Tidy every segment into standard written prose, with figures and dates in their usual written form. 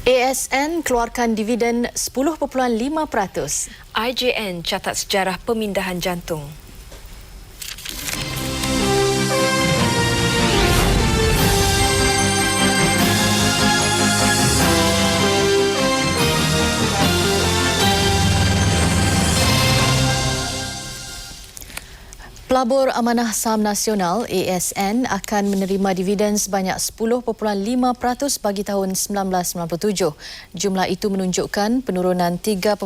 ASN keluarkan dividen 10.5%. IJN catat sejarah pemindahan jantung. Pelabur Amanah Saham Nasional ASN akan menerima dividen sebanyak 10.5% bagi tahun 1997. Jumlah itu menunjukkan penurunan 3.25%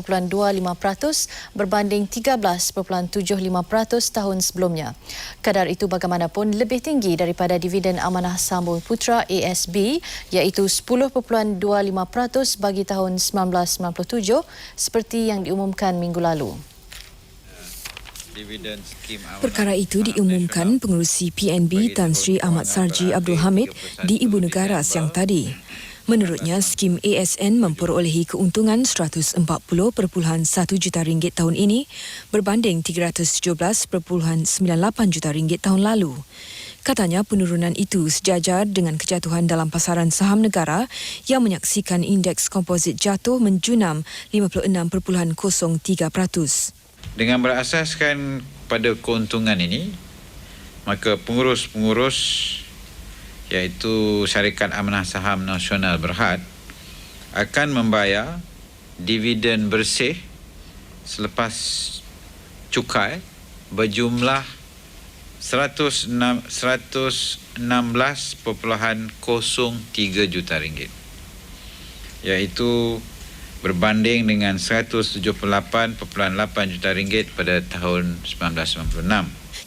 berbanding 13.75% tahun sebelumnya. Kadar itu bagaimanapun lebih tinggi daripada dividen Amanah Saham Putra ASB iaitu 10.25% bagi tahun 1997 seperti yang diumumkan minggu lalu. Perkara itu diumumkan Pengerusi PNB Tan Sri Ahmad Sarji Abdul Hamid di Ibu Negara siang tadi. Menurutnya, skim ASN memperolehi keuntungan RM140.1 juta tahun ini berbanding RM317.98 juta tahun lalu. Katanya penurunan itu sejajar dengan kejatuhan dalam pasaran saham negara yang menyaksikan indeks komposit jatuh menjunam 56.03%. Dengan berasaskan pada keuntungan ini, maka pengurus-pengurus iaitu Syarikat Amanah Saham Nasional Berhad akan membayar dividen bersih selepas cukai berjumlah RM116.03 juta, iaitu berbanding dengan RM178.8 juta pada tahun 1996.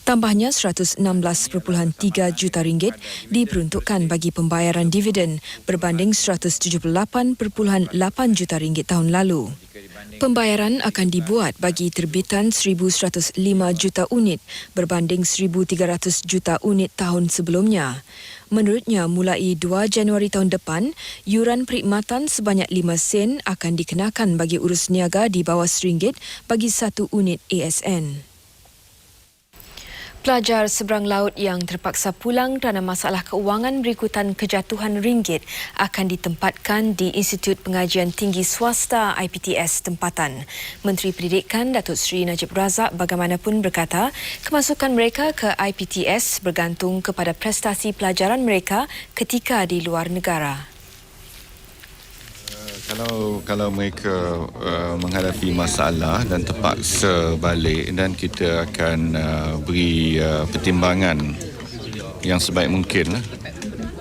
Tambahnya RM116.3 juta diperuntukkan bagi pembayaran dividen berbanding RM178.8 juta tahun lalu. Pembayaran akan dibuat bagi terbitan 1,105 juta unit berbanding 1,300 juta unit tahun sebelumnya. Menurutnya, mulai 2 Januari tahun depan, yuran perkhidmatan sebanyak 5 sen akan dikenakan bagi urus niaga di bawah RM1 bagi satu unit ASN. Pelajar seberang laut yang terpaksa pulang kerana masalah keuangan berikutan kejatuhan ringgit akan ditempatkan di Institut Pengajian Tinggi Swasta IPTS tempatan. Menteri Pendidikan Datuk Seri Najib Razak bagaimanapun berkata, kemasukan mereka ke IPTS bergantung kepada prestasi pelajaran mereka ketika di luar negara. Kalau mereka menghadapi masalah dan terpaksa balik, dan kita akan beri pertimbangan yang sebaik mungkin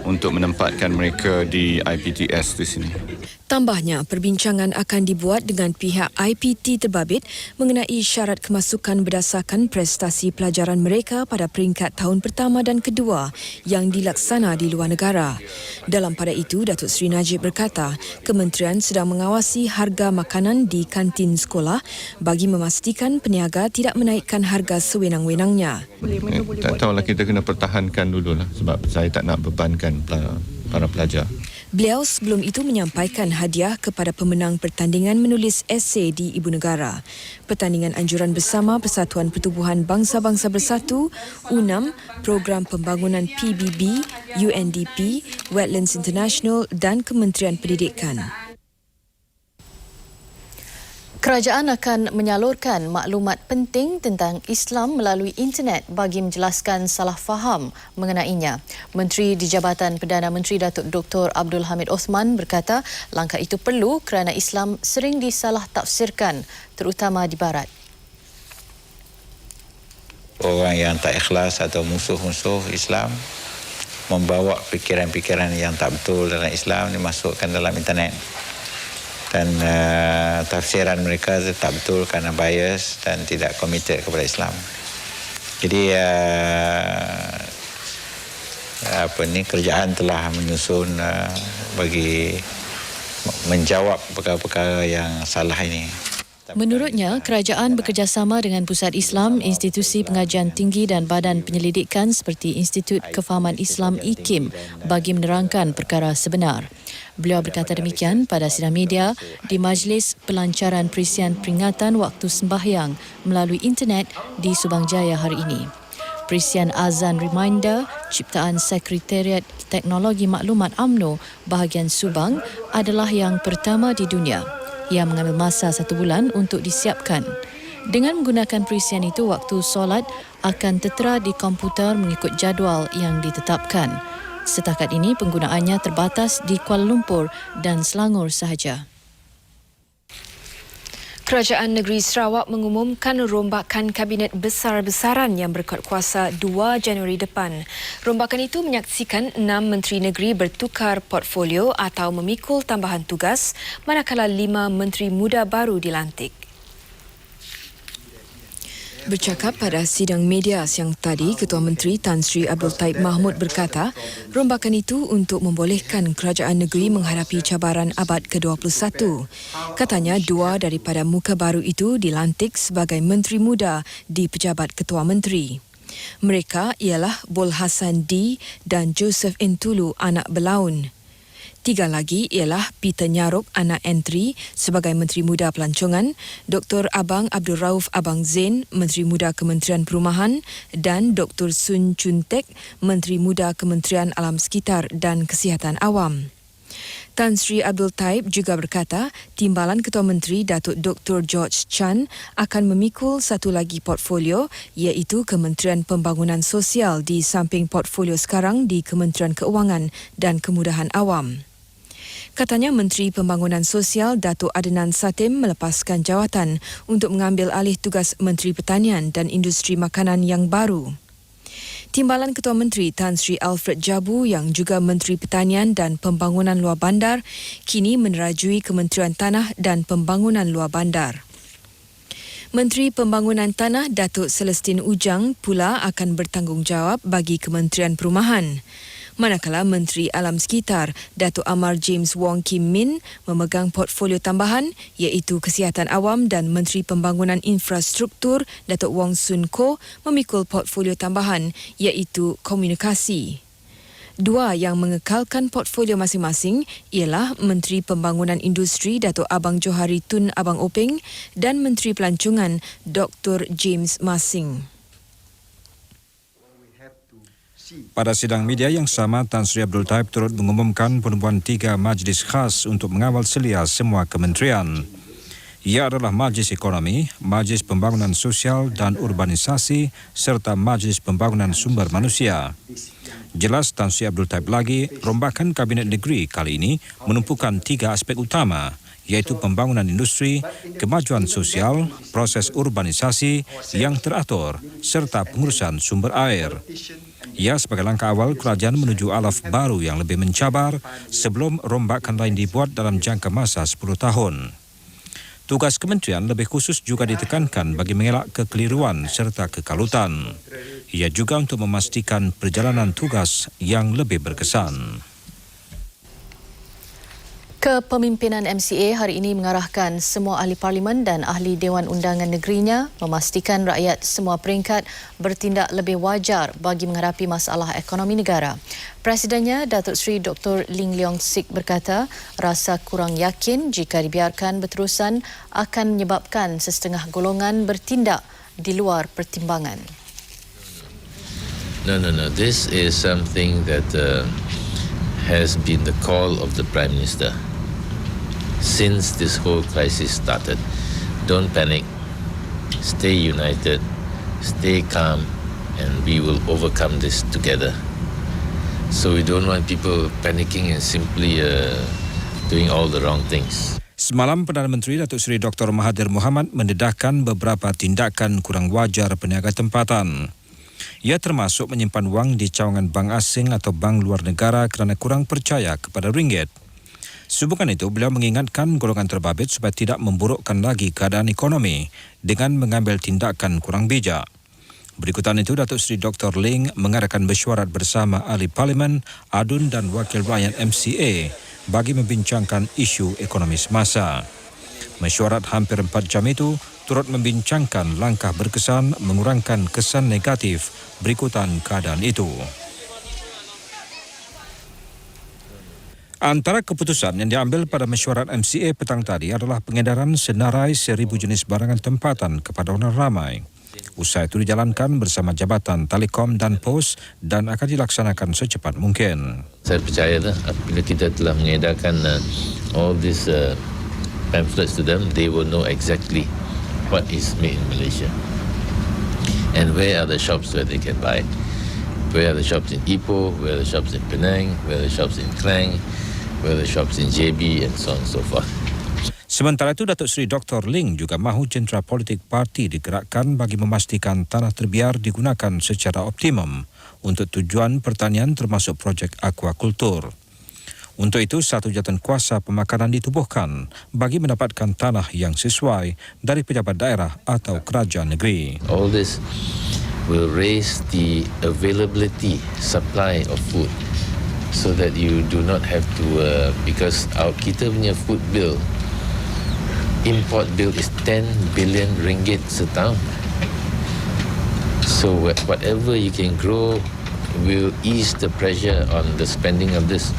untuk menempatkan mereka di IPTS di sini. Tambahnya, perbincangan akan dibuat dengan pihak IPT terbabit mengenai syarat kemasukan berdasarkan prestasi pelajaran mereka pada peringkat tahun pertama dan kedua yang dilaksana di luar negara. Dalam pada itu, Datuk Seri Najib berkata, kementerian sedang mengawasi harga makanan di kantin sekolah bagi memastikan peniaga tidak menaikkan harga sewenang-wenangnya. Tak tahulah, kita kena pertahankan dululah sebab saya tak nak bebankan para pelajar. Beliau sebelum itu menyampaikan hadiah kepada pemenang pertandingan menulis esei di Ibu Negara. Pertandingan anjuran bersama Persatuan Pertubuhan Bangsa-Bangsa Bersatu, UNAM, Program Pembangunan PBB, UNDP, Wetlands International dan Kementerian Pendidikan. Kerajaan akan menyalurkan maklumat penting tentang Islam melalui internet bagi menjelaskan salah faham mengenainya. Menteri di Jabatan Perdana Menteri Datuk Dr. Abdul Hamid Osman berkata langkah itu perlu kerana Islam sering disalah tafsirkan, terutama di Barat. Orang yang tak ikhlas atau musuh-musuh Islam membawa fikiran-fikiran yang tak betul dalam Islam dimasukkan dalam internet. Dan tafsiran mereka tak betul kerana bias dan tidak committed kepada Islam. Jadi kerajaan telah menyusun bagi menjawab perkara-perkara yang salah ini. Menurutnya, kerajaan bekerjasama dengan Pusat Islam, Institusi Pengajian Tinggi dan Badan Penyelidikan seperti Institut Kefahaman Islam IKIM bagi menerangkan perkara sebenar. Beliau berkata demikian pada sidang media di Majlis Pelancaran Perisian Peringatan Waktu Sembahyang melalui internet di Subang Jaya hari ini. Perisian azan reminder ciptaan Sekretariat Teknologi Maklumat UMNO bahagian Subang adalah yang pertama di dunia. Ia mengambil masa 1 bulan untuk disiapkan. Dengan menggunakan perisian itu, waktu solat akan tertera di komputer mengikut jadual yang ditetapkan. Setakat ini penggunaannya terbatas di Kuala Lumpur dan Selangor sahaja. Kerajaan Negeri Sarawak mengumumkan rombakan kabinet besar-besaran yang berkuat kuasa 2 Januari depan. Rombakan itu menyaksikan 6 Menteri Negeri bertukar portfolio atau memikul tambahan tugas, manakala 5 Menteri Muda baru dilantik. Bercakap pada sidang media siang tadi, Ketua Menteri Tan Sri Abdul Taib Mahmud berkata, rombakan itu untuk membolehkan kerajaan negeri menghadapi cabaran abad ke-21. Katanya 2 daripada muka baru itu dilantik sebagai Menteri Muda di Pejabat Ketua Menteri. Mereka ialah Bol Hassan D dan Joseph Entulu, anak Belaun. 3 lagi ialah Peter Nyarok, anak Entry, sebagai Menteri Muda Pelancongan, Dr. Abang Abdul Rauf Abang Zain, Menteri Muda Kementerian Perumahan dan Dr. Sun Chun Tek, Menteri Muda Kementerian Alam Sekitar dan Kesihatan Awam. Tan Sri Abdul Taib juga berkata, Timbalan Ketua Menteri Datuk Dr. George Chan akan memikul satu lagi portfolio, iaitu Kementerian Pembangunan Sosial di samping portfolio sekarang di Kementerian Keuangan dan Kemudahan Awam. Katanya Menteri Pembangunan Sosial Datuk Adnan Satim melepaskan jawatan untuk mengambil alih tugas Menteri Pertanian dan Industri Makanan yang baru. Timbalan Ketua Menteri Tan Sri Alfred Jabu yang juga Menteri Pertanian dan Pembangunan Luar Bandar kini menerajui Kementerian Tanah dan Pembangunan Luar Bandar. Menteri Pembangunan Tanah Datuk Celestine Ujang pula akan bertanggungjawab bagi Kementerian Perumahan. Manakala Menteri Alam Sekitar Datuk Amar James Wong Kim Min memegang portfolio tambahan iaitu Kesihatan Awam, dan Menteri Pembangunan Infrastruktur Datuk Wong Sun Ko memikul portfolio tambahan iaitu Komunikasi. 2 yang mengekalkan portfolio masing-masing ialah Menteri Pembangunan Industri Datuk Abang Johari Tun Abang Openg dan Menteri Pelancongan Dr. James Masing. Pada sidang media yang sama, Tan Sri Abdul Taib turut mengumumkan penubuhan 3 majlis khas untuk mengawal selia semua kementerian. Ia adalah Majlis Ekonomi, Majlis Pembangunan Sosial dan Urbanisasi serta Majlis Pembangunan Sumber Manusia. Jelas Tan Sri Abdul Taib lagi, rombakan Kabinet Negeri kali ini menumpukan 3 aspek utama, iaitu pembangunan industri, kemajuan sosial, proses urbanisasi yang teratur serta pengurusan sumber air. Ia sebagai langkah awal kerajaan menuju alaf baru yang lebih mencabar sebelum rombakan lain dibuat dalam jangka masa 10 tahun. Tugas kementerian lebih khusus juga ditekankan bagi mengelak kekeliruan serta kekalutan. Ia juga untuk memastikan perjalanan tugas yang lebih berkesan. Kepemimpinan MCA hari ini mengarahkan semua ahli parlimen dan ahli Dewan Undangan negerinya memastikan rakyat semua peringkat bertindak lebih wajar bagi menghadapi masalah ekonomi negara. Presidennya Datuk Seri Dr. Ling Leong Sik berkata rasa kurang yakin jika dibiarkan berterusan akan menyebabkan sesetengah golongan bertindak di luar pertimbangan. No. This is something that has been the call of the Prime Minister since this whole crisis started. Don't panic, stay united, stay calm, and we will overcome this together. So we don't want people panicking and simply doing all the wrong things. Semalam Perdana Menteri Datuk Seri Dr. Mahathir Mohamad mendedahkan beberapa tindakan kurang wajar peniaga tempatan. Ia termasuk menyimpan wang di cawangan bank asing atau bank luar negara kerana kurang percaya kepada ringgit. Sehubungan itu, beliau mengingatkan golongan terbabit supaya tidak memburukkan lagi keadaan ekonomi dengan mengambil tindakan kurang bijak. Berikutan itu, Datuk Seri Dr. Ling mengadakan mesyuarat bersama ahli parlimen, ADUN dan wakil rakyat MCA bagi membincangkan isu ekonomi semasa. Mesyuarat hampir 4 jam itu turut membincangkan langkah berkesan mengurangkan kesan negatif berikutan keadaan itu. Antara keputusan yang diambil pada mesyuarat MCA petang tadi adalah pengedaran senarai 1,000 jenis barangan tempatan kepada orang ramai. Usaha itu dijalankan bersama Jabatan Telekom dan Pos dan akan dilaksanakan secepat mungkin. Saya percaya bila kita telah mengedarkan all these pamphlets to them, they will know exactly what is made in Malaysia and where are the shops where they can buy. Where are the shops in Ipoh, where are the shops in Penang, where are the shops in Klang, where are the shops in JB and so on and so forth. Sementara itu, Datuk Seri Dr. Ling juga mahu jentera politik parti digerakkan bagi memastikan tanah terbiar digunakan secara optimum untuk tujuan pertanian termasuk projek aquakultur. Untuk itu, satu jawatan kuasa pemakanan ditubuhkan bagi mendapatkan tanah yang sesuai dari pejabat daerah atau kerajaan negeri. All this will raise the availability, supply of food so that you do not have to, because kita punya food bill, import bill is 10 billion ringgit setahun. So whatever you can grow will ease the pressure on the spending of this.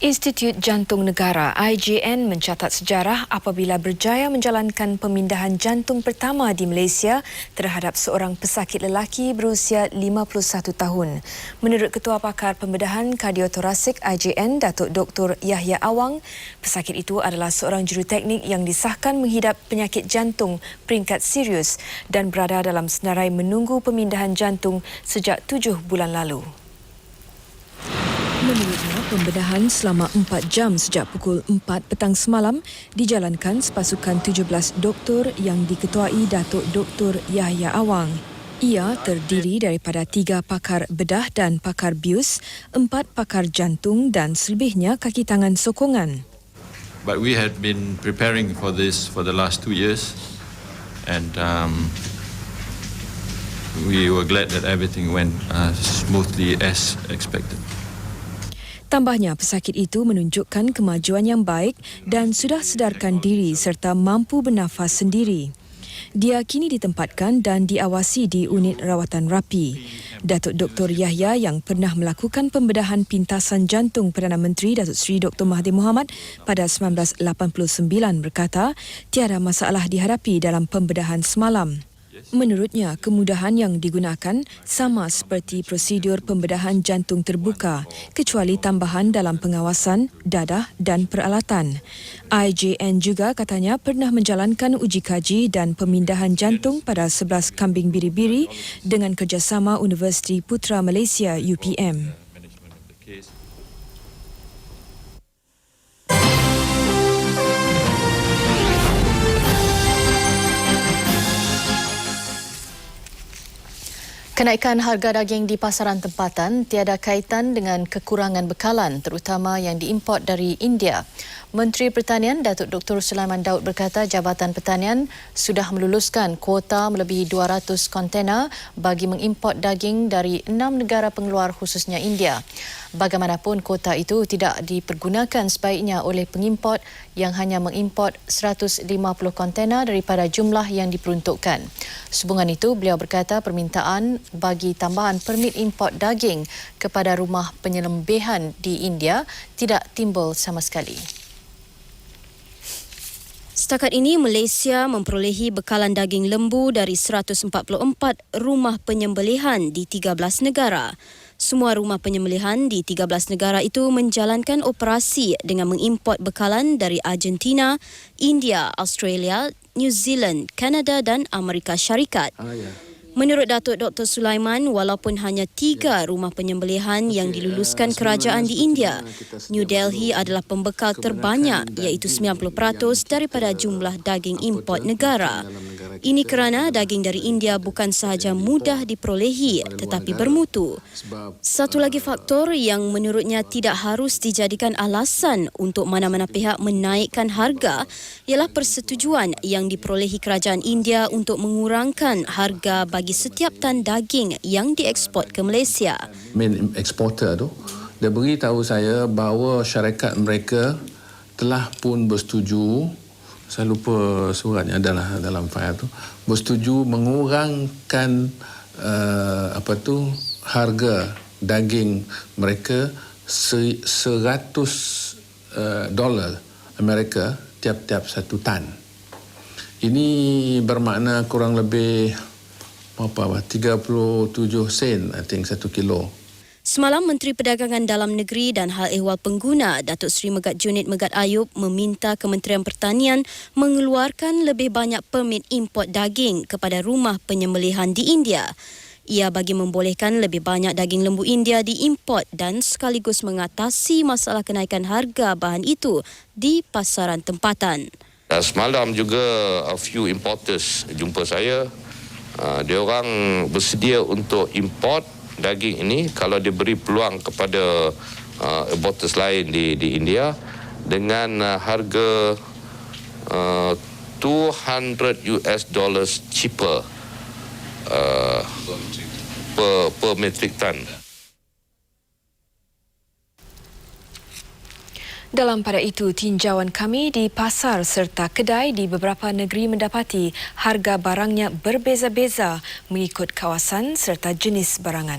Institut Jantung Negara IJN mencatat sejarah apabila berjaya menjalankan pemindahan jantung pertama di Malaysia terhadap seorang pesakit lelaki berusia 51 tahun. Menurut Ketua Pakar Pembedahan Kardiotorasik IJN, Datuk Dr. Yahya Awang, pesakit itu adalah seorang juruteknik yang disahkan menghidap penyakit jantung peringkat serius dan berada dalam senarai menunggu pemindahan jantung sejak 7 bulan lalu. Menurutnya, pembedahan selama 4 jam sejak pukul 4 petang semalam dijalankan sepasukan 17 doktor yang diketuai Datuk Dr. Yahya Awang. Ia terdiri daripada 3 pakar bedah dan pakar bius, 4 pakar jantung dan selebihnya kaki tangan sokongan. But we had been preparing for this for the last 2 years and we were glad that everything went smoothly as expected. Tambahnya, pesakit itu menunjukkan kemajuan yang baik dan sudah sedarkan diri serta mampu bernafas sendiri. Dia kini ditempatkan dan diawasi di unit rawatan rapi. Datuk Dr. Yahya yang pernah melakukan pembedahan pintasan jantung Perdana Menteri Datuk Seri Dr. Mahathir Mohamad pada 1989 berkata, tiada masalah dihadapi dalam pembedahan semalam. Menurutnya, kemudahan yang digunakan sama seperti prosedur pembedahan jantung terbuka, kecuali tambahan dalam pengawasan, dadah dan peralatan. IJN juga katanya pernah menjalankan uji kaji dan pemindahan jantung pada 11 kambing biri-biri dengan kerjasama Universiti Putra Malaysia UPM. Kenaikan harga daging di pasaran tempatan tiada kaitan dengan kekurangan bekalan terutama yang diimport dari India. Menteri Pertanian Datuk Dr. Sulaiman Daud berkata Jabatan Pertanian sudah meluluskan kuota melebihi 200 kontena bagi mengimport daging dari 6 negara pengeluar khususnya India. Bagaimanapun kuota itu tidak dipergunakan sebaiknya oleh pengimport yang hanya mengimport 150 kontena daripada jumlah yang diperuntukkan. Sehubungan itu, beliau berkata permintaan bagi tambahan permit import daging kepada rumah penyelembihan di India tidak timbul sama sekali. Setakat ini, Malaysia memperolehi bekalan daging lembu dari 144 rumah penyembelihan di 13 negara. Semua rumah penyembelihan di 13 negara itu menjalankan operasi dengan mengimport bekalan dari Argentina, India, Australia, New Zealand, Kanada dan Amerika Syarikat. Menurut Datuk Dr. Sulaiman, walaupun hanya 3 rumah penyembelihan yang diluluskan kerajaan di India, New Delhi adalah pembekal terbanyak iaitu 90% daripada jumlah daging import negara. Ini kerana daging dari India bukan sahaja mudah diperolehi tetapi bermutu. Satu lagi faktor yang menurutnya tidak harus dijadikan alasan untuk mana-mana pihak menaikkan harga ialah persetujuan yang diperolehi kerajaan India untuk mengurangkan harga bagi setiap tan daging yang dieksport ke Malaysia. Main exporter tu, dia beritahu saya bahawa syarikat mereka telah pun bersetuju, saya lupa suratnya adalah dalam fail tu, bersetuju mengurangkan harga daging mereka $100 Amerika tiap-tiap 1 tan. Ini bermakna kurang lebih 37 sen, I think, 1 kilo. Semalam, Menteri Perdagangan Dalam Negeri dan Hal Ehwal Pengguna, Datuk Seri Megat Junid Megat Ayub meminta Kementerian Pertanian mengeluarkan lebih banyak permit import daging kepada rumah penyembelihan di India. Ia bagi membolehkan lebih banyak daging lembu India diimport dan sekaligus mengatasi masalah kenaikan harga bahan itu di pasaran tempatan. Semalam juga a few importers jumpa saya. Dia orang bersedia untuk import daging ini kalau diberi peluang kepada importers lain di India dengan harga $200 cheaper per metric ton. Dalam pada itu, tinjauan kami di pasar serta kedai di beberapa negeri mendapati harga barangnya berbeza-beza mengikut kawasan serta jenis barangan.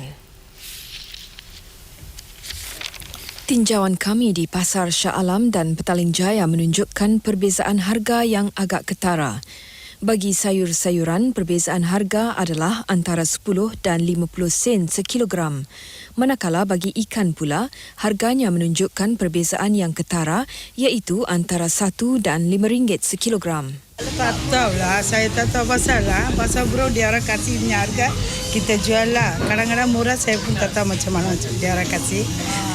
Tinjauan kami di Pasar Shah Alam dan Petaling Jaya menunjukkan perbezaan harga yang agak ketara. Bagi sayur-sayuran, perbezaan harga adalah antara 10 dan 50 sen sekilogram. Manakala bagi ikan pula, harganya menunjukkan perbezaan yang ketara iaitu antara 1 dan 5 ringgit sekilogram. Tak tahulah, saya tak tahu pasal bro dia orang kasih punya harga, kita jual lah. Kadang-kadang murah saya pun tak tahu macam mana dia orang kasih.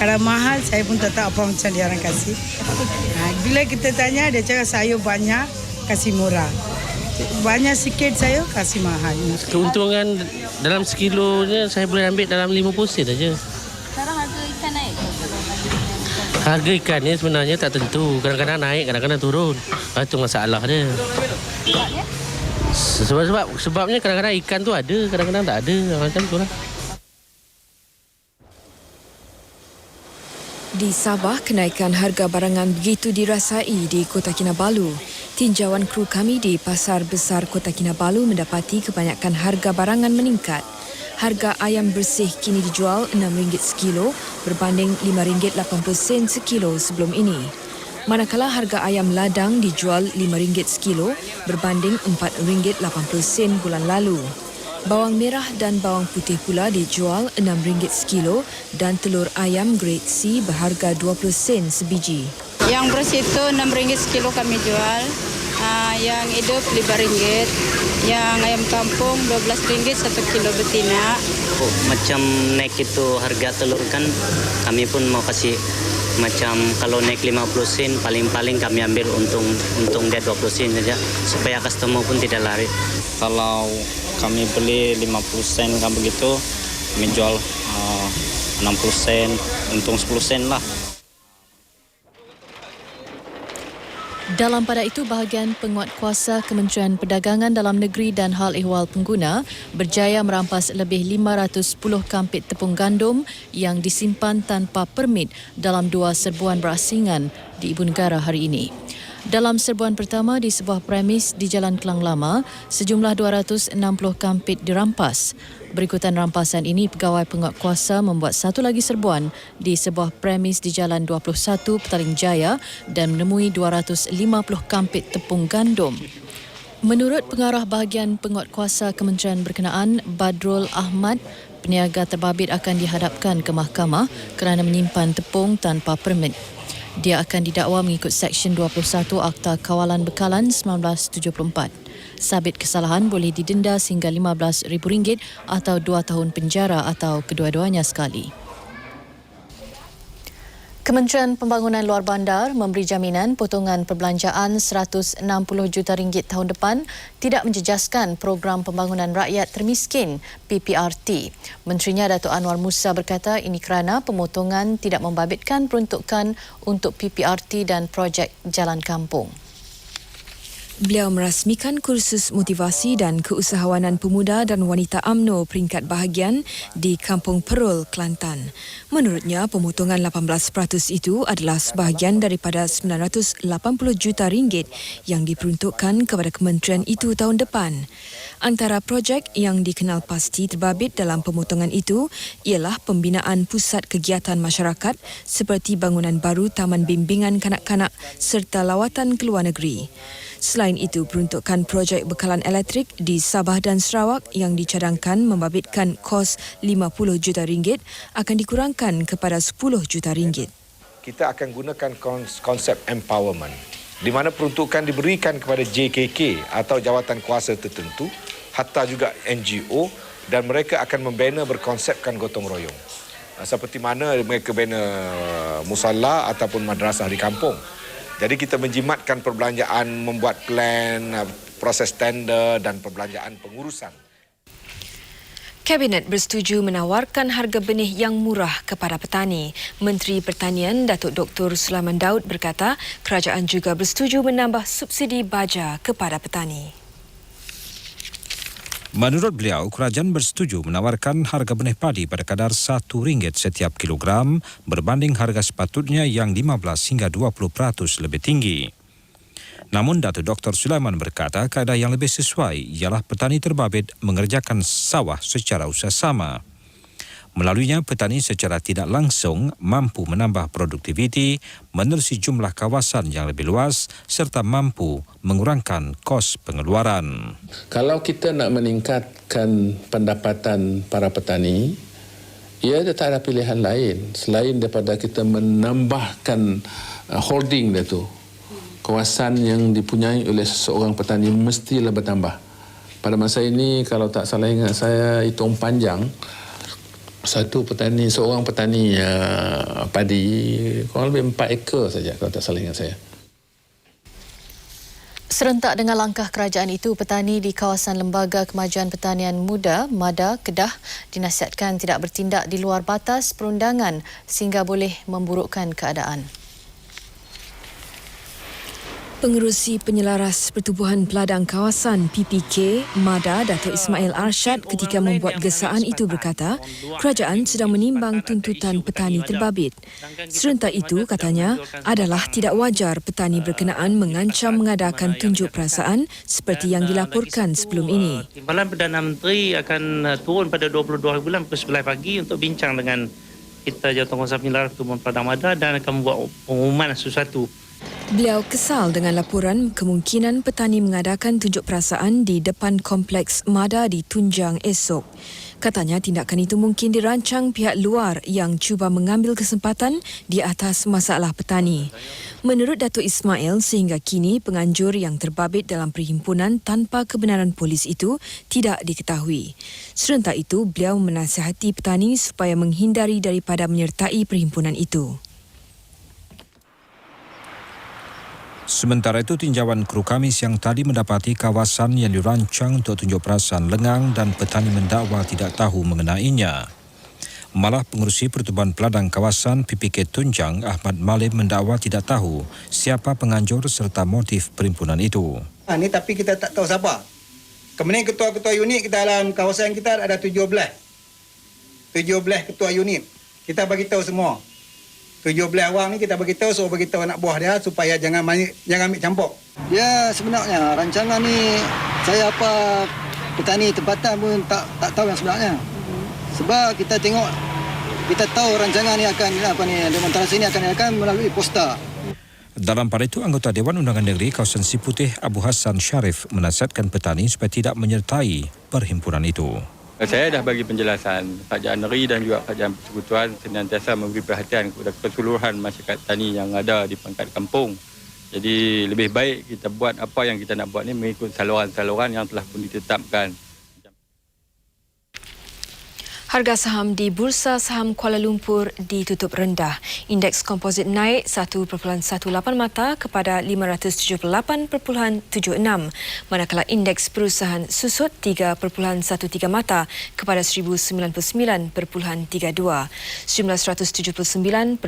Kalau mahal saya pun tak tahu apa macam dia orang kasih. Bila kita tanya dia cakap sayur banyak, kasih murah. Banyak sikit sayur, kasih mahal. Keuntungan dalam sekilonya saya boleh ambil dalam 50 sen saja. Sekarang harga ikan naik? Harga ikan ni sebenarnya tak tentu. Kadang-kadang naik, kadang-kadang turun. Itu masalah dia. Sebabnya kadang-kadang ikan tu ada, kadang-kadang tak ada. Macam tu lah. Di Sabah, kenaikan harga barangan begitu dirasai di Kota Kinabalu. Tinjauan kru kami di Pasar Besar Kota Kinabalu mendapati kebanyakan harga barangan meningkat. Harga ayam bersih kini dijual RM6 sekilo berbanding RM5.80 sekilo sebelum ini. Manakala harga ayam ladang dijual RM5 sekilo berbanding RM4.80 bulan lalu. Bawang merah dan bawang putih pula dijual RM6 sekilo dan telur ayam grade C berharga 20 sen sebiji. Yang bersih itu RM6 sekilo kami jual. Yang hidup RM5. Yang ayam kampung RM12 1 kilo betina. Macam naik itu harga telur kan kami pun mau kasih macam kalau naik 50 sen paling-paling kami ambil untung dia 20 sen saja supaya customer pun tidak lari. Kalau kami beli 50 sen kan begitu kami jual 60 sen untung 10 sen lah. Dalam pada itu, bahagian penguatkuasa Kementerian Perdagangan Dalam Negeri dan Hal Ehwal Pengguna berjaya merampas lebih 510 kampit tepung gandum yang disimpan tanpa permit dalam 2 serbuan berasingan di Ibu Negara hari ini. Dalam serbuan pertama di sebuah premis di Jalan Kelang Lama, sejumlah 260 kampit dirampas. Berikutan rampasan ini, pegawai penguatkuasa membuat satu lagi serbuan di sebuah premis di Jalan 21 Petaling Jaya dan menemui 250 kampit tepung gandum. Menurut pengarah bahagian penguatkuasa kementerian berkenaan, Badrul Ahmad, peniaga terbabit akan dihadapkan ke mahkamah kerana menyimpan tepung tanpa permit. Dia akan didakwa mengikut Seksyen 21 Akta Kawalan Bekalan 1974. Sabit kesalahan boleh didenda sehingga RM15,000 atau 2 tahun penjara atau kedua-duanya sekali. Kementerian Pembangunan Luar Bandar memberi jaminan potongan perbelanjaan RM160 juta tahun depan tidak menjejaskan program pembangunan rakyat termiskin PPRT. Menterinya Datuk Anwar Musa berkata ini kerana pemotongan tidak membabitkan peruntukan untuk PPRT dan projek jalan kampung. Beliau merasmikan kursus motivasi dan keusahawanan pemuda dan wanita UMNO peringkat bahagian di Kampung Perul, Kelantan. Menurutnya, pemotongan 18% itu adalah sebahagian daripada RM980 juta yang diperuntukkan kepada kementerian itu tahun depan. Antara projek yang dikenal pasti terbabit dalam pemotongan itu ialah pembinaan pusat kegiatan masyarakat seperti bangunan baru Taman Bimbingan Kanak-kanak serta lawatan ke luar negeri. Selain itu, peruntukan projek bekalan elektrik di Sabah dan Sarawak yang dicadangkan membabitkan kos RM50 juta akan dikurangkan kepada RM10 juta. Kita akan gunakan konsep empowerment di mana peruntukan diberikan kepada JKK atau jawatan kuasa tertentu, hatta juga NGO, dan mereka akan membina berkonsepkan gotong royong. Seperti mana mereka bina musalla ataupun madrasah di kampung. Jadi kita menjimatkan perbelanjaan, membuat plan, proses tender dan perbelanjaan pengurusan. Kabinet bersetuju menawarkan harga benih yang murah kepada petani. Menteri Pertanian Datuk Dr. Sulaiman Daud berkata, kerajaan juga bersetuju menambah subsidi baja kepada petani. Menurut beliau, kerajaan bersetuju menawarkan harga benih padi pada kadar RM1 setiap kilogram berbanding harga sepatutnya yang 15 hingga 20% lebih tinggi. Namun Datuk Dr. Sulaiman berkata kaedah yang lebih sesuai ialah petani terbabit mengerjakan sawah secara usaha sama. Melaluinya, petani secara tidak langsung mampu menambah produktiviti, menerusi jumlah kawasan yang lebih luas serta mampu mengurangkan kos pengeluaran. Kalau kita nak meningkatkan pendapatan para petani, ia tak ada pilihan lain selain daripada kita menambahkan holding dia tu. Kawasan yang dipunyai oleh seorang petani mestilah bertambah. Pada masa ini, kalau tak salah ingat saya, hitung panjang, seorang petani padi kurang lebih 4 ekar saja kalau tak salah ingat saya. Serentak dengan langkah kerajaan itu, petani di kawasan Lembaga Kemajuan Pertanian Muda, MADA, Kedah dinasihatkan tidak bertindak di luar batas perundangan sehingga boleh memburukkan keadaan. Pengerusi Penyelaras Pertubuhan Peladang Kawasan PPK MADA Datuk Ismail Arshad ketika membuat gesaan itu berkata, kerajaan sedang menimbang tuntutan petani terbabit. Serentak itu, katanya, adalah tidak wajar petani berkenaan mengancam mengadakan tunjuk perasaan seperti yang dilaporkan sebelum ini. Timbalan Perdana Menteri akan turun pada 22 bulan pukul 11 pagi untuk bincang dengan kita Jawatankuasa Penyelaras Pertubuhan Peladang MADA dan akan membuat pengumuman sesuatu. Beliau kesal dengan laporan kemungkinan petani mengadakan tunjuk perasaan di depan kompleks MADA di Tunjang esok. Katanya tindakan itu mungkin dirancang pihak luar yang cuba mengambil kesempatan di atas masalah petani. Menurut Datuk Ismail, sehingga kini penganjur yang terbabit dalam perhimpunan tanpa kebenaran polis itu tidak diketahui. Serentak itu, beliau menasihati petani supaya menghindari daripada menyertai perhimpunan itu. Sementara itu, tinjauan kru Kamis yang tadi mendapati kawasan yang dirancang untuk tunjuk perasaan lengang dan petani mendakwa tidak tahu mengenainya. Malah pengerusi Pertubuhan Peladang Kawasan PPK Tunjang, Ahmad Malim, mendakwa tidak tahu siapa penganjur serta motif perhimpunan itu. Ini tapi kita tak tahu siapa. Kemudian ketua-ketua unit kita dalam kawasan kita ada 17 ketua unit. Kita bagi tahu semua. 17 orang ni kita beritahu, suruh beritahu anak buah dia supaya jangan ambil campur. Ya, sebenarnya rancangan ni saya apa petani tempatan pun tak tahu yang sebenarnya. Sebab kita tengok, kita tahu rancangan ni akan demonstrasi ni akan melalui poster. Dalam pada itu, anggota Dewan Undangan Negeri Kawasan Siputih Abu Hassan Sharif menasihatkan petani supaya tidak menyertai perhimpunan itu. Saya dah bagi penjelasan. Kerajaan negeri dan juga kerajaan persekutuan senantiasa memberi perhatian kepada keseluruhan masyarakat tani yang ada di pangkat kampung. Jadi lebih baik kita buat apa yang kita nak buat ni mengikut saluran-saluran yang telah pun ditetapkan. Harga saham di Bursa Saham Kuala Lumpur ditutup rendah. Indeks komposit naik 1.18 mata kepada 578.76, manakala indeks perusahaan susut 3.13 mata kepada 1099.32. Sejumlah 179.996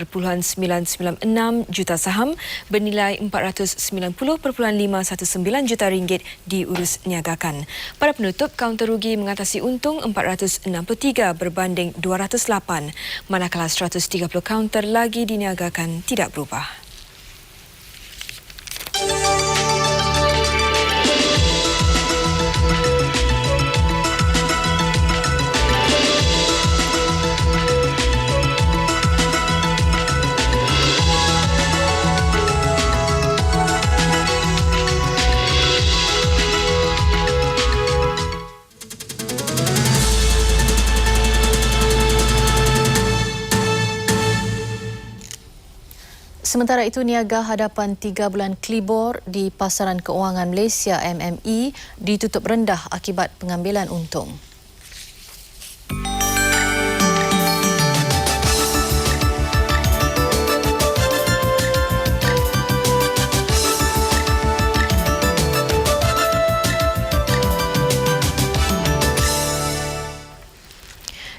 juta saham bernilai 490.519 juta ringgit diurus niagakan. Pada penutup, kaunter rugi mengatasi untung 463 berbanding 208, manakala 130 kaunter lagi diniagakan tidak berubah. Sementara itu, niaga hadapan 3 bulan Klibor di pasaran keuangan Malaysia MME ditutup rendah akibat pengambilan untung.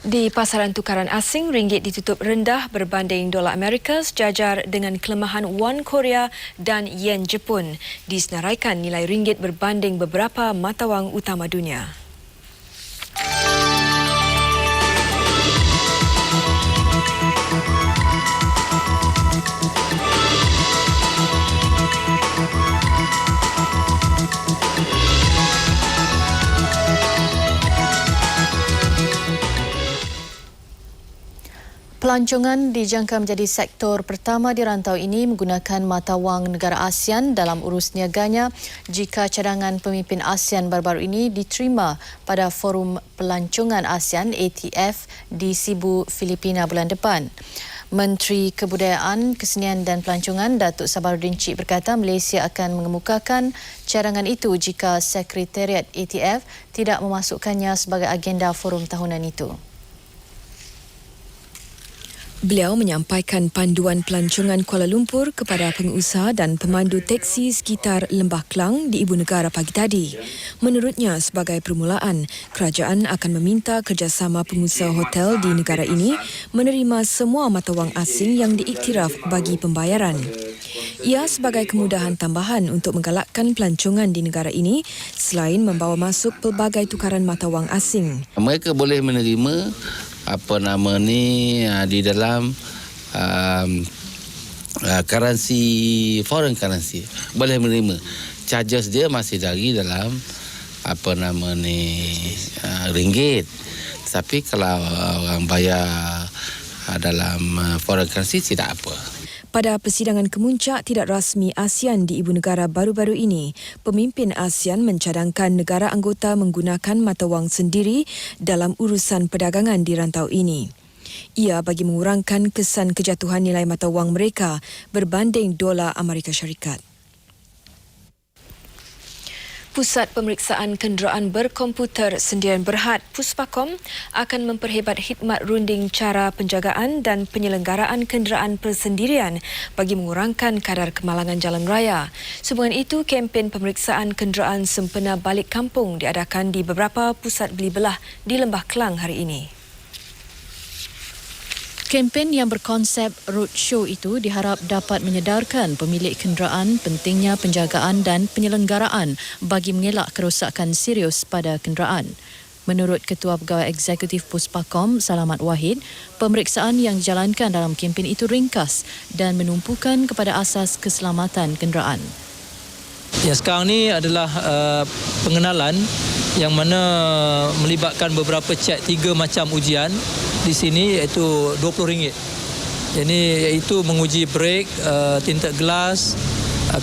Di pasaran tukaran asing, ringgit ditutup rendah berbanding dolar Amerika sejajar dengan kelemahan won Korea dan yen Jepun. Disenaraikan nilai ringgit berbanding beberapa mata wang utama dunia. Pelancongan dijangka menjadi sektor pertama di rantau ini menggunakan mata wang negara ASEAN dalam urus niaganya jika cadangan pemimpin ASEAN baru-baru ini diterima pada Forum Pelancongan ASEAN ATF di Cebu, Filipina bulan depan. Menteri Kebudayaan, Kesenian dan Pelancongan Datuk Sabarudin Cik berkata Malaysia akan mengemukakan cadangan itu jika Sekretariat ATF tidak memasukkannya sebagai agenda forum tahunan itu. Beliau menyampaikan panduan pelancongan Kuala Lumpur kepada pengusaha dan pemandu teksi sekitar Lembah Klang di Ibu Negara pagi tadi. Menurutnya, sebagai permulaan, kerajaan akan meminta kerjasama pengusaha hotel di negara ini menerima semua mata wang asing yang diiktiraf bagi pembayaran. Ia sebagai kemudahan tambahan untuk menggalakkan pelancongan di negara ini selain membawa masuk pelbagai tukaran mata wang asing. Mereka boleh menerima di dalam currency, foreign currency, boleh menerima. Charges dia masih lagi dalam ringgit. Tapi kalau orang bayar dalam foreign currency tidak apa. Pada persidangan kemuncak tidak rasmi ASEAN di Ibu Negara baru-baru ini, pemimpin ASEAN mencadangkan negara anggota menggunakan mata wang sendiri dalam urusan perdagangan di rantau ini. Ia bagi mengurangkan kesan kejatuhan nilai mata wang mereka berbanding dolar Amerika Syarikat. Pusat Pemeriksaan Kenderaan Berkomputer Sendirian Berhad Puspakom akan memperhebat khidmat runding cara penjagaan dan penyelenggaraan kenderaan persendirian bagi mengurangkan kadar kemalangan jalan raya. Sehubungan itu, kempen pemeriksaan kenderaan sempena balik kampung diadakan di beberapa pusat beli belah di Lembah Klang hari ini. Kempen yang berkonsep roadshow itu diharap dapat menyedarkan pemilik kenderaan pentingnya penjagaan dan penyelenggaraan bagi mengelak kerosakan serius pada kenderaan. Menurut Ketua Pegawai Eksekutif Puspakom, Salamat Wahid, pemeriksaan yang dijalankan dalam kempen itu ringkas dan menumpukan kepada asas keselamatan kenderaan. Ya, sekarang ni adalah pengenalan yang mana melibatkan beberapa cek 3 macam ujian di sini, iaitu RM20. Jadi iaitu menguji brek, tinted glass,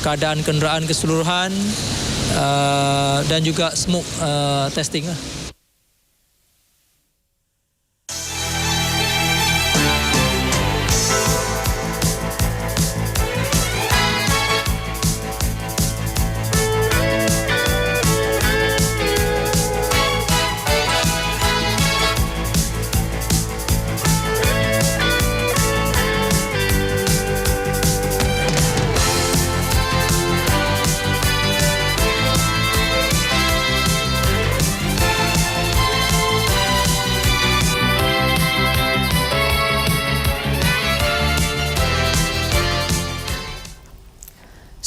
keadaan kenderaan keseluruhan dan juga smoke testing lah.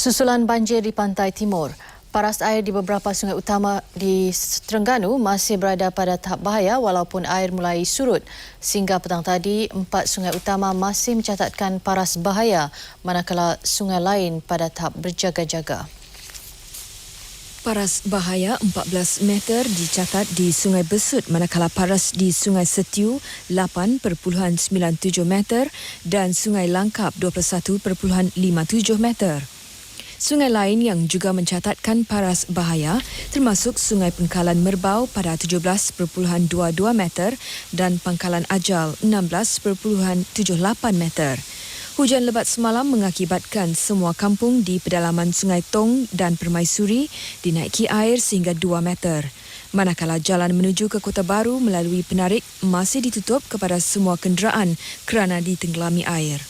Susulan banjir di pantai timur, paras air di beberapa sungai utama di Terengganu masih berada pada tahap bahaya walaupun air mulai surut. Sehingga petang tadi, 4 sungai utama masih mencatatkan paras bahaya manakala sungai lain pada tahap berjaga-jaga. Paras bahaya 14 meter dicatat di Sungai Besut manakala paras di Sungai Setiu 8.97 meter dan Sungai Langkap 21.57 meter. Sungai lain yang juga mencatatkan paras bahaya termasuk Sungai Pangkalan Merbau pada 17.22 meter dan Pangkalan Ajal 16.78 meter. Hujan lebat semalam mengakibatkan semua kampung di pedalaman Sungai Tong dan Permaisuri dinaiki air sehingga 2 meter. Manakala jalan menuju ke Kota Baru melalui penarik masih ditutup kepada semua kenderaan kerana ditenggelami air.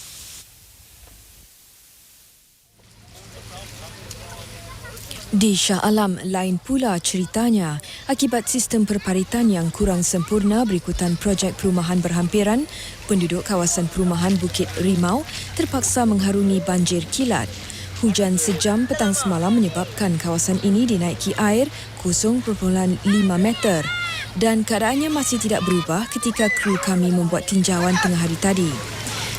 Di Shah Alam lain pula ceritanya, akibat sistem perparitan yang kurang sempurna berikutan projek perumahan berhampiran, penduduk kawasan perumahan Bukit Rimau terpaksa mengharungi banjir kilat. Hujan sejam petang semalam menyebabkan kawasan ini dinaiki air 0.5 meter dan keadaannya masih tidak berubah ketika kru kami membuat tinjauan tengah hari tadi.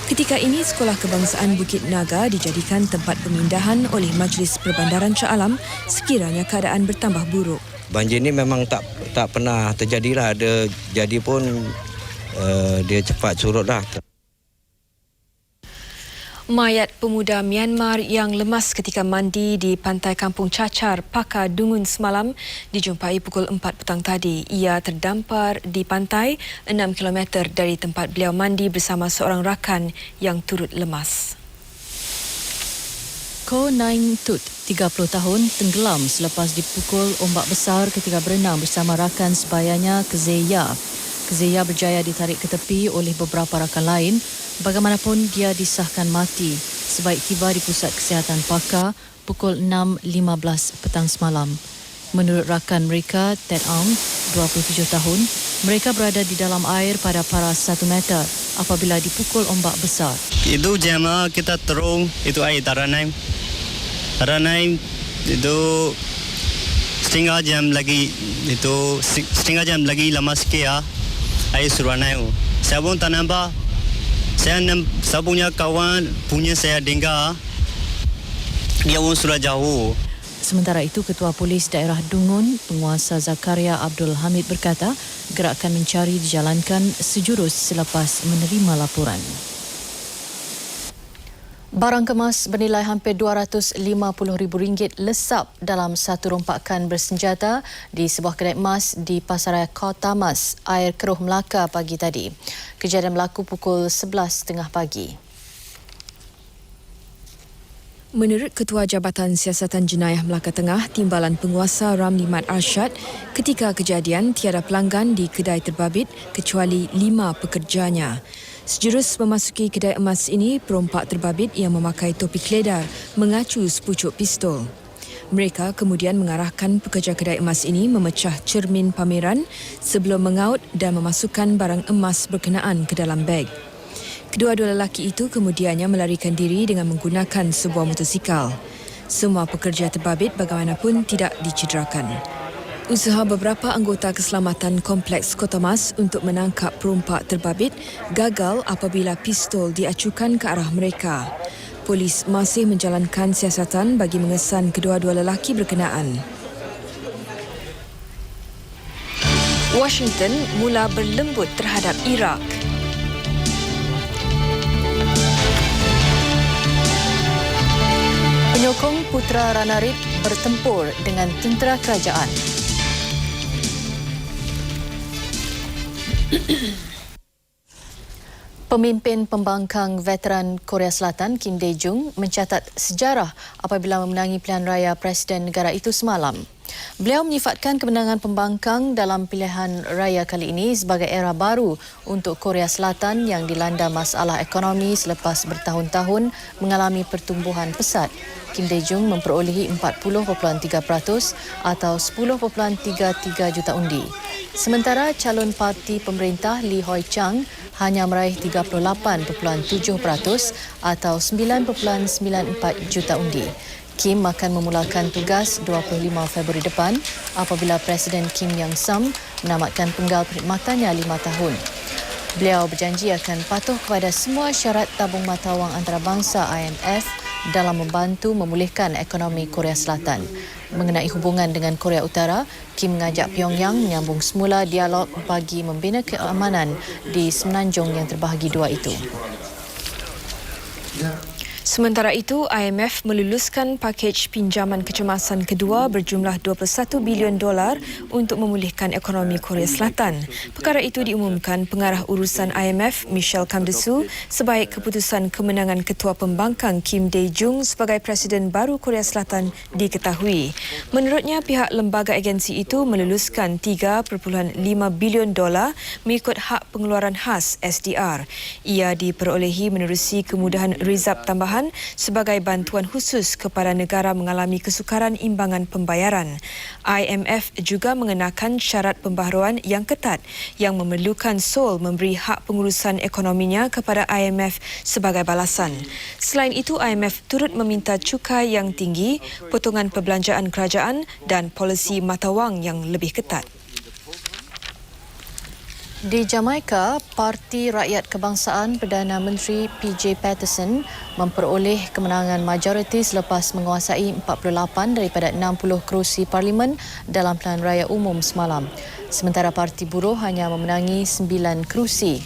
Ketika ini, Sekolah Kebangsaan Bukit Naga dijadikan tempat pemindahan oleh Majlis Perbandaran Shah Alam sekiranya keadaan bertambah buruk. Banjir ini memang tak pernah terjadilah. Ada jadi pun dia cepat surutlah. Mayat pemuda Myanmar yang lemas ketika mandi di pantai Kampung Cacar, Pakar Dungun semalam dijumpai pukul 4 petang tadi. Ia terdampar di pantai 6 km dari tempat beliau mandi bersama seorang rakan yang turut lemas. Ko Naing Tut, 30 tahun, tenggelam selepas dipukul ombak besar ketika berenang bersama rakan sebayanya Kezeya. Kezeya berjaya ditarik ke tepi oleh beberapa rakan lain. Bagaimanapun, dia disahkan mati sebaik tiba di Pusat Kesihatan Pakar pukul 6.15 petang semalam. Menurut rakan mereka, Ted Aung, 27 tahun, mereka berada di dalam air pada paras 1 meter apabila dipukul ombak besar. Itu jam kita terung, itu air Taranai. Taranai itu setengah jam lagi lama sikit ya, air Suranai. Saya pun tak nampak. Saya punya kawan punya saya dengar dia pun sudah jauh. Sementara itu, Ketua Polis Daerah Dungun, Penguasa Zakaria Abdul Hamid berkata, gerakan mencari dijalankan sejurus selepas menerima laporan. Barang kemas bernilai hampir RM250,000 lesap dalam satu rompakan bersenjata di sebuah kedai emas di Pasaraya Kota Mas, Air Keruh, Melaka pagi tadi. Kejadian berlaku pukul 11.30 pagi. Menurut Ketua Jabatan Siasatan Jenayah Melaka Tengah, Timbalan Penguasa Ramli Mat Arsyad, ketika kejadian tiada pelanggan di kedai terbabit kecuali 5 pekerjanya. Sejurus memasuki kedai emas ini, perompak terbabit yang memakai topi keledar mengacu sepucuk pistol. Mereka kemudian mengarahkan pekerja kedai emas ini memecah cermin pameran sebelum mengaut dan memasukkan barang emas berkenaan ke dalam beg. Kedua-dua lelaki itu kemudiannya melarikan diri dengan menggunakan sebuah motosikal. Semua pekerja terbabit bagaimanapun tidak dicederakan. Usaha beberapa anggota keselamatan Kompleks Kota Mas untuk menangkap perompak terbabit gagal apabila pistol diacukan ke arah mereka. Polis masih menjalankan siasatan bagi mengesan kedua-dua lelaki berkenaan. Washington mula berlembut terhadap Iraq. Penyokong Putra Ranarib bertempur dengan tentera kerajaan. Pemimpin pembangkang veteran Korea Selatan Kim Dae-jung mencatat sejarah apabila memenangi pilihan raya Presiden negara itu semalam. Beliau menyifatkan kemenangan pembangkang dalam pilihan raya kali ini sebagai era baru untuk Korea Selatan yang dilanda masalah ekonomi selepas bertahun-tahun mengalami pertumbuhan pesat. Kim Dae-jung memperolehi 40.3% atau 10.33 juta undi. Sementara calon parti pemerintah Lee Hoi Chang hanya meraih 38.7% atau 9.94 juta undi. Kim akan memulakan tugas 25 Februari depan apabila Presiden Kim Yang-sam menamatkan penggal perkhidmatannya 5 tahun. Beliau berjanji akan patuh kepada semua syarat tabung mata wang antarabangsa IMF dalam membantu memulihkan ekonomi Korea Selatan. Mengenai hubungan dengan Korea Utara, Kim mengajak Pyongyang menyambung semula dialog bagi membina keamanan di semenanjung yang terbahagi dua itu. Sementara itu, IMF meluluskan pakej pinjaman kecemasan kedua berjumlah $21 bilion untuk memulihkan ekonomi Korea Selatan. Perkara itu diumumkan pengarah urusan IMF Michelle Kamdesu sebaik keputusan kemenangan Ketua Pembangkang Kim Dae-jung sebagai Presiden baru Korea Selatan diketahui. Menurutnya, pihak lembaga agensi itu meluluskan $3.5 bilion mengikut hak pengeluaran khas SDR. Ia diperolehi menerusi kemudahan rizab tambahan sebagai bantuan khusus kepada negara mengalami kesukaran imbangan pembayaran. IMF juga mengenakan syarat pembaharuan yang ketat yang memerlukan Seoul memberi hak pengurusan ekonominya kepada IMF sebagai balasan. Selain itu, IMF turut meminta cukai yang tinggi, potongan perbelanjaan kerajaan dan polisi mata wang yang lebih ketat. Di Jamaika, Parti Rakyat Kebangsaan Perdana Menteri PJ Patterson memperoleh kemenangan majoriti selepas menguasai 48 daripada 60 kerusi parlimen dalam pilihan raya umum semalam. Sementara Parti Buruh hanya memenangi 9 kerusi.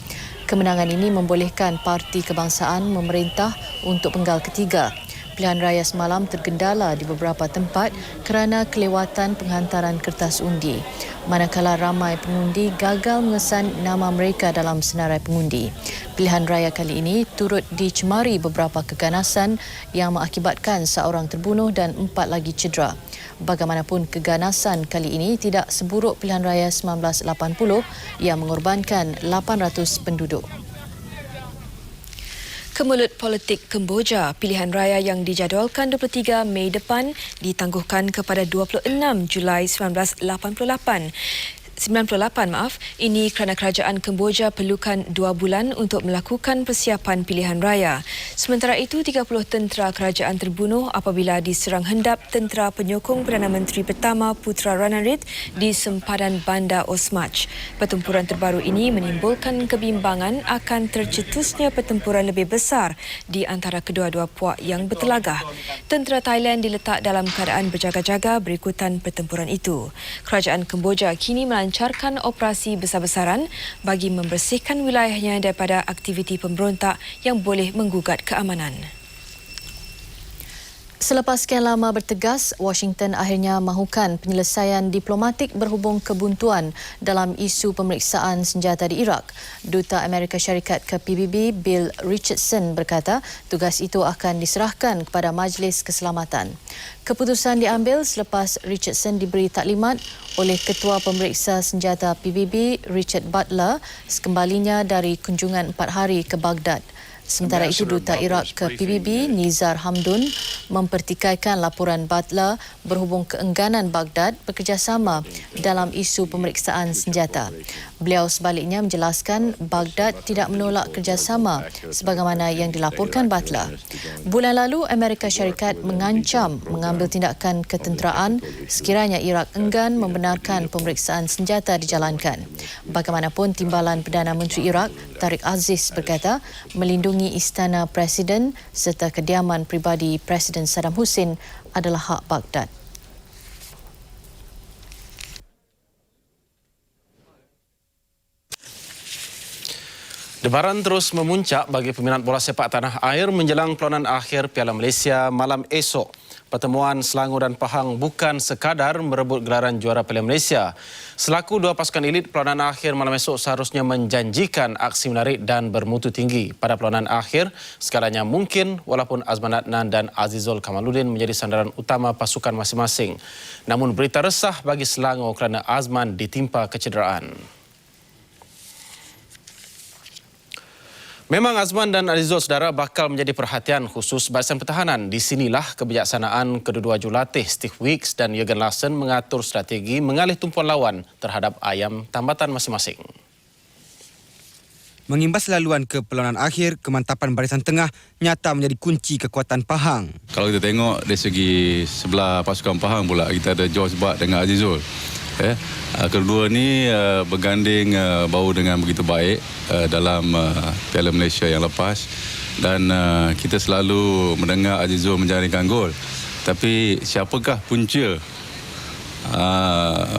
Kemenangan ini membolehkan Parti Kebangsaan memerintah untuk penggal ketiga. Pilihan raya semalam tergendala di beberapa tempat kerana kelewatan penghantaran kertas undi, manakala ramai pengundi gagal mengesan nama mereka dalam senarai pengundi. Pilihan raya kali ini turut dicemari beberapa keganasan yang mengakibatkan seorang terbunuh dan 4 lagi cedera. Bagaimanapun, keganasan kali ini tidak seburuk pilihan raya 1980 yang mengorbankan 800 penduduk. Kemelut politik Kemboja, pilihan raya yang dijadualkan 23 Mei depan ditangguhkan kepada 26 Julai 98. Ini kerana kerajaan Kemboja perlukan 2 bulan untuk melakukan persiapan pilihan raya. Sementara itu, 30 tentera kerajaan terbunuh apabila diserang hendap tentera penyokong Perdana Menteri pertama Putra Ranariddh di sempadan Bandar Osmach. Pertempuran terbaru ini menimbulkan kebimbangan akan tercetusnya pertempuran lebih besar di antara kedua-dua puak yang bertelagah. Tentera Thailand diletak dalam keadaan berjaga-jaga berikutan pertempuran itu. Kerajaan Kemboja kini melancarkan operasi besar-besaran bagi membersihkan wilayahnya daripada aktiviti pemberontak yang boleh menggugat keamanan. Selepas sekian lama bertegas, Washington akhirnya mahukan penyelesaian diplomatik berhubung kebuntuan dalam isu pemeriksaan senjata di Iraq. Duta Amerika Syarikat ke PBB, Bill Richardson, berkata tugas itu akan diserahkan kepada Majlis Keselamatan. Keputusan diambil selepas Richardson diberi taklimat oleh Ketua Pemeriksa Senjata PBB, Richard Butler, sekembalinya dari kunjungan 4 hari ke Baghdad. Sementara itu, Duta Iraq ke PBB, Nizar Hamdun, mempertikaikan laporan Butler berhubung keengganan Baghdad bekerjasama dalam isu pemeriksaan senjata. Beliau sebaliknya menjelaskan Baghdad tidak menolak kerjasama sebagaimana yang dilaporkan Butler. Bulan lalu, Amerika Syarikat mengancam mengambil tindakan ketenteraan sekiranya Iraq enggan membenarkan pemeriksaan senjata dijalankan. Bagaimanapun, Timbalan Perdana Menteri Iraq, Tariq Aziz, berkata melindungi Istana Presiden serta kediaman pribadi Presiden Saddam Hussein adalah hak Baghdad. Debaran terus memuncak bagi peminat bola sepak tanah air menjelang perlawanan akhir Piala Malaysia malam esok. Pertemuan Selangor dan Pahang bukan sekadar merebut gelaran juara Piala Malaysia. Selaku dua pasukan elit, perlawanan akhir malam esok seharusnya menjanjikan aksi menarik dan bermutu tinggi. Pada perlawanan akhir, segalanya mungkin walaupun Azman Adnan dan Azizul Kamaluddin menjadi sandaran utama pasukan masing-masing. Namun berita resah bagi Selangor kerana Azman ditimpa kecederaan. Memang Azman dan Azizul saudara bakal menjadi perhatian khusus Barisan Pertahanan. Di sinilah kebijaksanaan kedua jurulatih Steve Weeks dan Jurgen Larsson mengatur strategi mengalih tumpuan lawan terhadap ayam tambatan masing-masing. Mengimbas laluan ke perlawanan akhir, kemantapan barisan tengah nyata menjadi kunci kekuatan Pahang. Kalau kita tengok dari segi sebelah pasukan Pahang pula, kita ada George Butt dengan Azizul. Kedua ni berganding bau dengan begitu baik dalam Piala Malaysia yang lepas, dan kita selalu mendengar Azizul menjaringkan gol. Tapi siapakah punca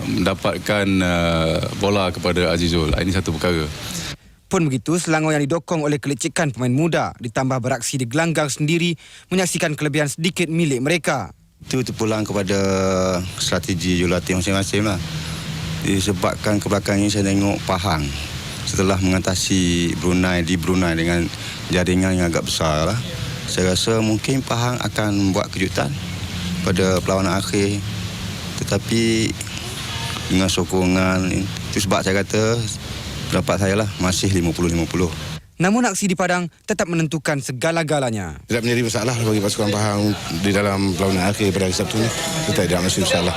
mendapatkan bola kepada Azizul? Ini satu perkara. Pun begitu, Selangor yang didokong oleh kelicikan pemain muda ditambah beraksi di gelanggang sendiri menyaksikan kelebihan sedikit milik mereka. Itu terpulang kepada strategi jurulatih masing-masing lah. Disebabkan ke belakang ini saya tengok Pahang setelah mengatasi Brunei dengan jaringan yang agak besar lah. Saya rasa mungkin Pahang akan membuat kejutan pada perlawanan akhir. Tetapi dengan sokongan, itu sebab saya kata pendapat saya lah masih 50-50. Namun aksi di Padang tetap menentukan segala-galanya. Tidak menjadi masalah bagi pasukan Pahang di dalam perlawanan akhir pada hari Sabtu ini. Tidak menjadi masalah.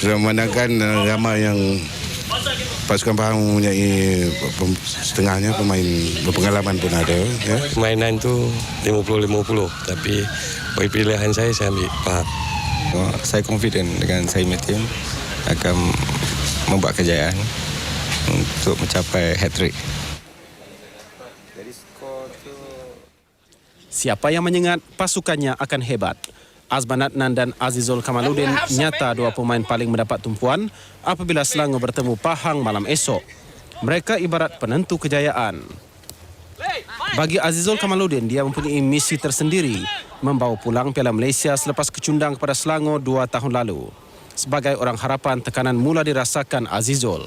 Sudah memandangkan ramai yang pasukan Pahang mempunyai setengahnya pemain berpengalaman pun ada. Ya. Permainan itu 50-50. Tapi bagi pilihan saya ambil Pahang. Saya confident dengan saya tim akan membuat kejayaan untuk mencapai hat-trick. Siapa yang menyengat, pasukannya akan hebat. Azman Adnan dan Azizul Kamaluddin nyata dua pemain paling mendapat tumpuan apabila Selangor bertemu Pahang malam esok. Mereka ibarat penentu kejayaan. Bagi Azizul Kamaluddin, dia mempunyai misi tersendiri membawa pulang Piala Malaysia selepas kecundang kepada Selangor 2 tahun lalu. Sebagai orang harapan, tekanan mula dirasakan Azizul.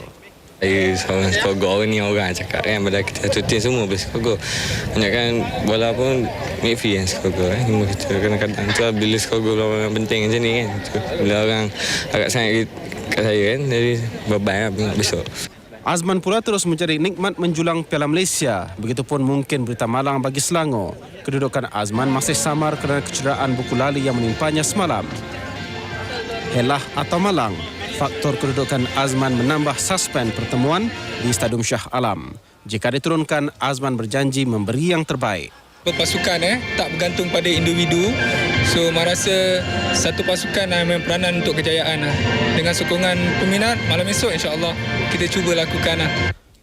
Seorang skor gol ni orang cakap kan pada kita satu tim semua boleh skor gol. Banyak bola pun midfield yang skor gol. Kita kadang-kadang tu bila skor gol yang penting macam ni kan. Bila orang agak sangat kat saya kan, jadi beban lah tengok besok. Azman pula terus mencari nikmat menjulang Piala Malaysia. Begitupun mungkin berita malang bagi Selangor. Kedudukan Azman masih samar kerana kecederaan buku lali yang menimpanya semalam. Helah atau malang, faktor kedudukan Azman menambah suspend pertemuan di Stadium Shah Alam. Jika diturunkan, Azman berjanji memberi yang terbaik. Pasukan tak bergantung pada individu. So, saya rasa satu pasukan main peranan untuk kejayaan. Dengan sokongan peminat, malam esok insya-Allah kita cuba lakukan.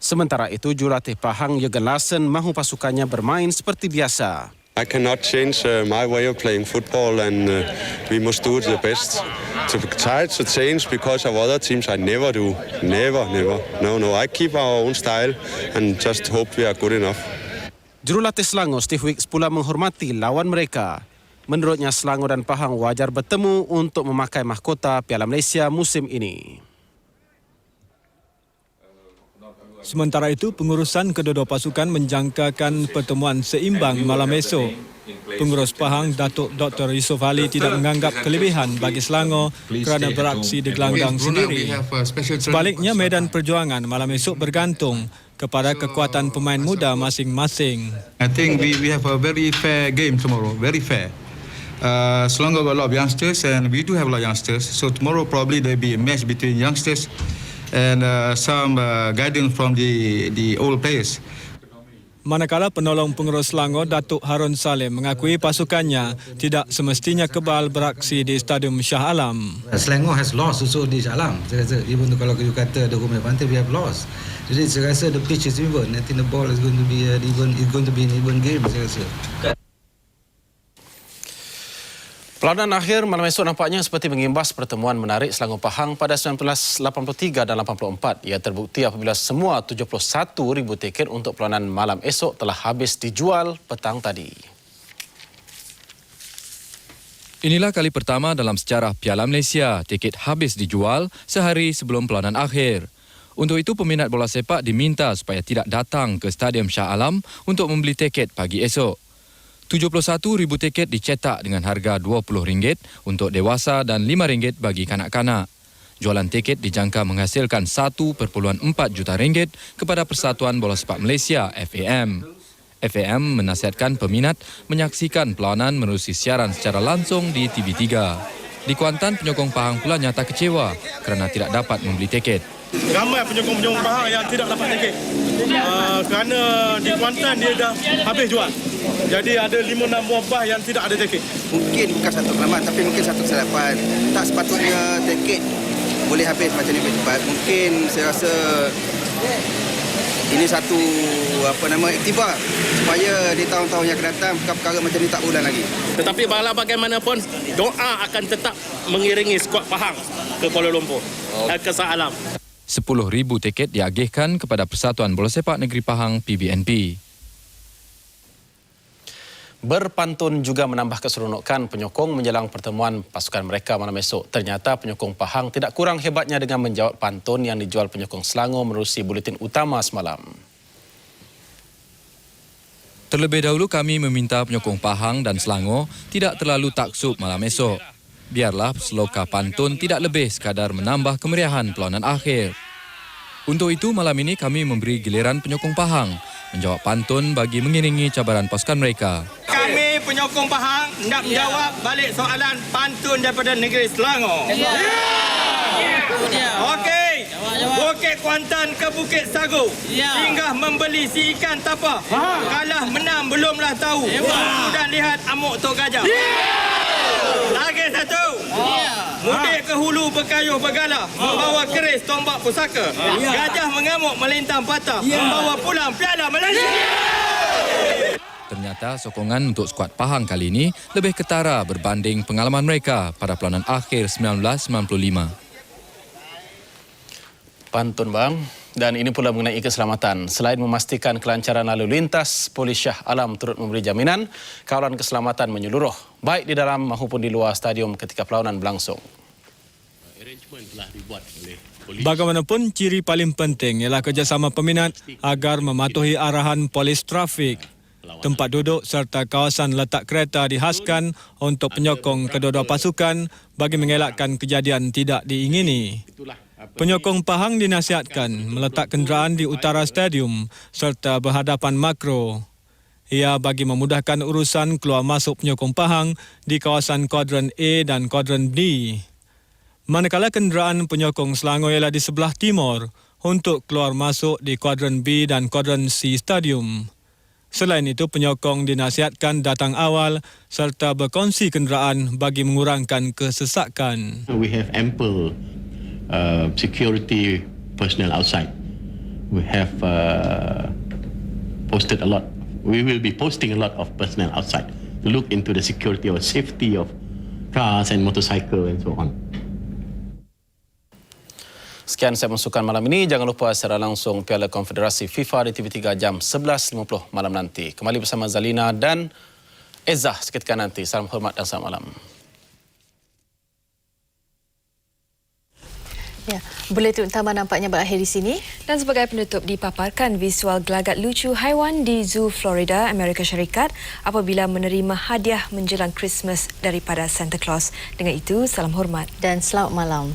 Sementara itu, jurulatih Pahang Jurgen Larsen mahu pasukannya bermain seperti biasa. I cannot change my way of playing football, and we must do the best. To try to change because of other teams, I never do. Never. No. I keep our own style and just hope we are good enough. Jurulatih Selangor Steve Wicks pula menghormati lawan mereka. Menurutnya, Selangor dan Pahang wajar bertemu untuk memakai mahkota Piala Malaysia musim ini. Sementara itu, pengurusan kedua-dua pasukan menjangkakan pertemuan seimbang malam esok. Pengurus Pahang, Datuk Dr. Yusof Ali tidak menganggap kelebihan bagi Selangor kerana beraksi di gelanggang sendiri. Sebaliknya, medan perjuangan malam esok bergantung kepada kekuatan pemain muda masing-masing. I think we have a very fair game tomorrow, very fair. Selangor got a lot of youngsters and we do have a lot of youngsters. So tomorrow probably there will be a match between youngsters and some guidance from the old players. Manakala penolong pengurus Selangor, Datuk Harun Salim, mengakui pasukannya tidak semestinya kebal beraksi di Stadium Shah Alam. Selangor has lost also di Shah Alam. Saya rasa, even kalau you kata the home advantage, we have lost. Jadi saya rasa the pitch is even. I think the ball is going to be an even game. Saya rasa. Perlawanan akhir malam esok nampaknya seperti mengimbas pertemuan menarik Selangor Pahang pada 1983 dan 84. Ia terbukti apabila semua 71,000 tiket untuk perlawanan malam esok telah habis dijual petang tadi. Inilah kali pertama dalam sejarah Piala Malaysia tiket habis dijual sehari sebelum perlawanan akhir. Untuk itu, peminat bola sepak diminta supaya tidak datang ke Stadium Shah Alam untuk membeli tiket pagi esok. 71,000 tiket dicetak dengan harga RM20 untuk dewasa dan RM5 bagi kanak-kanak. Jualan tiket dijangka menghasilkan RM1.4 juta kepada Persatuan Bola Sepak Malaysia FAM. FAM menasihatkan peminat menyaksikan perlawanan menerusi siaran secara langsung di TV3. Di Kuantan, penyokong Pahang pula nyata kecewa kerana tidak dapat membeli tiket. Ramai penyokong-penyokong Pahang yang tidak dapat tiket kerana di Kuantan dia dah habis jual. Jadi ada 5-6 buah bah yang tidak ada tiket. Mungkin bukan satu kelaman tapi mungkin satu kesilapan. Tak sepatutnya tiket boleh habis macam ni. Mungkin saya rasa ini satu iktibar supaya di tahun-tahun yang akan datang perkara macam ni tak ulang lagi. Tetapi walau bagaimanapun doa akan tetap mengiringi skuad Pahang ke Kuala Lumpur, ke Shah Alam. 10,000 tiket diagihkan kepada Persatuan Bola Sepak Negeri Pahang PBNP. Berpantun juga menambah keseronokan penyokong menjelang pertemuan pasukan mereka malam esok. Ternyata penyokong Pahang tidak kurang hebatnya dengan menjawab pantun yang dijual penyokong Selangor menerusi buletin utama semalam. Terlebih dahulu kami meminta penyokong Pahang dan Selangor tidak terlalu taksub malam esok. Biarlah seloka pantun tidak lebih sekadar menambah kemeriahan perlawanan akhir. Untuk itu malam ini kami memberi giliran penyokong Pahang menjawab pantun bagi mengiringi cabaran pasukan mereka. Kami penyokong Pahang nak menjawab balik soalan pantun daripada negeri Selangor. Okey. Bukit Kuantan ke Bukit Sagu. Singgah membeli si ikan tapa. Kalah menang belumlah tahu. Sudah lihat amuk Tok Gajah. Lagi satu. Mudik ke hulu berkayuh bergalah. Membawa keris tombak pusaka. Gajah mengamuk melintang patah. Membawa pulang piala Malaysia. Ternyata sokongan untuk skuad Pahang kali ini lebih ketara berbanding pengalaman mereka pada perlawanan akhir 1995. Pantun bang. Dan ini pula mengenai keselamatan. Selain memastikan kelancaran lalu lintas, Polis Shah Alam turut memberi jaminan kawalan keselamatan menyeluruh, baik di dalam maupun di luar stadium ketika perlawanan berlangsung. Bagaimanapun, ciri paling penting ialah kerjasama peminat agar mematuhi arahan polis trafik. Tempat duduk serta kawasan letak kereta dihaskan untuk penyokong kedua-dua pasukan bagi mengelakkan kejadian tidak diingini. Penyokong Pahang dinasihatkan meletak kenderaan di utara stadium serta berhadapan makro. Ia bagi memudahkan urusan keluar masuk penyokong Pahang di kawasan kuadran A dan kuadran B. Manakala kenderaan penyokong Selangor ialah di sebelah timur untuk keluar masuk di kuadran B dan kuadran C stadium. Selain itu, penyokong dinasihatkan datang awal serta berkongsi kenderaan bagi mengurangkan kesesakan. We have ample security personnel outside. We have posted a lot. We will be posting a lot of personnel outside to look into the security or safety of cars and motorcycle and so on. Sekian saya mensukan malam ini. Jangan lupa secara langsung Piala Konfederasi FIFA di TV3 jam 11.50 malam nanti. Kembali bersama Zalina dan Ezzah seketika nanti. Salam hormat dan selamat malam. Ya, buletin utama nampaknya berakhir di sini. Dan sebagai penutup dipaparkan visual gelagat lucu haiwan di Zoo Florida, Amerika Syarikat apabila menerima hadiah menjelang Christmas daripada Santa Claus. Dengan itu, salam hormat dan selamat malam.